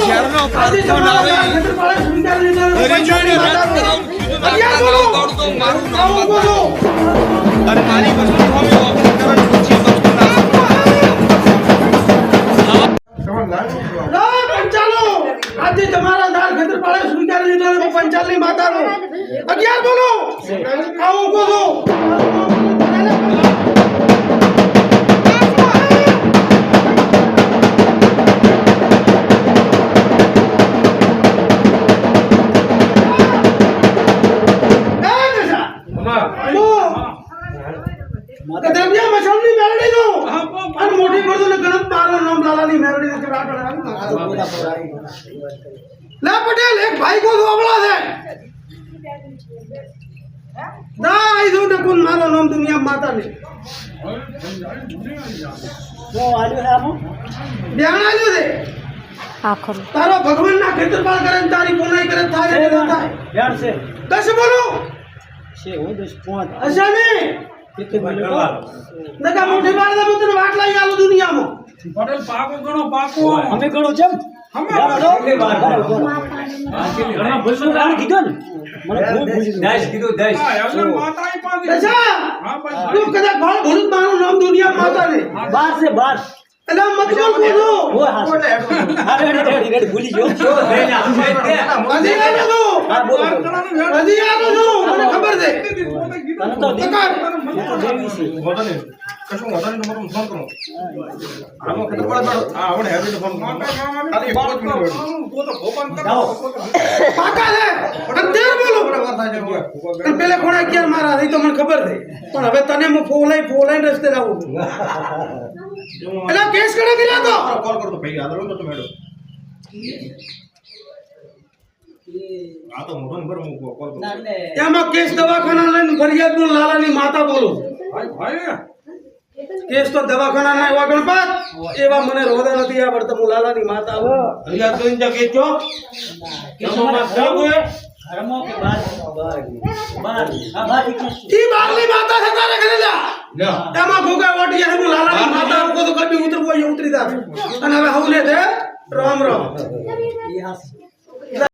શહેરનો પ્રાંતો ના હોય હરિજોઈને રદ કરાવું કીધું તો મારું નામ બોલો અને મારી વસ્તુ હવે ઓપરેટ કરવાની પૂછી વસ્તુ ના પંચાલો આજે તમારા દાળ ખેતર પાડે સ્વીકારી લીધો ને પંચાલની માતાનો 11 બોલો આવું બોલો ला पटेल एक भाई को दोबला है ना इधर न कौन मारो नाम दुनिया माता ने वो आलियो है आपो ध्यान आलियो दे आखर तारो भगवान ना खेतरपाल करे तारी कोनाई करे थारे देता है ध्यान से 10 बोलो छे हो 10 5 अच्छा ने कितने बोलो नका मोठी बार दे मुतने वाट लाई आलो दुनिया में पटेल पाको गणो पाको हमें गणो जब हमें के बार गणो बोलनो राण कीधो ने મને બહુ ભૂલી 10 કીધો 10 હા એમને માતા ही पादी अच्छा हां भाई તું કદા ભાળ ભૂલ મારું નામ દુનિયા માતા ને 12 से 12 એટલે મત બોલ બોલો वो हां रेडी भूली जो दे ना અજી આનો જો हां बोलो અજી આનો જો મને ખબર છે તને તો તકાર દેવી છે મોટો ને કશું મોટો ને તમારો ફોન કરો આનો ખેતરપાલ બેડો હા આપણે હેવી ફોન કરો ખાલી 5 મિનિટ वो तो भोपन जाओ પાકા છે 11 બોલો અને પેલે કોણે 11 મારા થઈ તો મને ખબર છે પણ હવે તને હું ફોલાઈ રસ્તે લાવું એટલે કેસ કરે કર્યા તો કોલ કરો તો ભાઈ આદરો તો મેડો આ તો મોટો નંબર હું કોલ કરું એમાં કેસ દવાખાના લઈને ફરિયાદ નું લાલાની માતા બોલો भाई भाई કેસ તો દવાખાના ના એવા ગણપત એવા મને રોદા નથી આવડતા હું લાલાની માતા આવું ફરિયાદ કરીને જગે છો કેસોમાં સબ હોય ઘરમો કે બાર બાર હા બાર ઈ બારલી માતા છે તારે ઘરે જા એમાં ભોગા વાટી હે હું લાલાની માતા આવું તો કદી ઉતરવો એ ઉતરી જા અને હવે હવને દે રામ રામ ये हां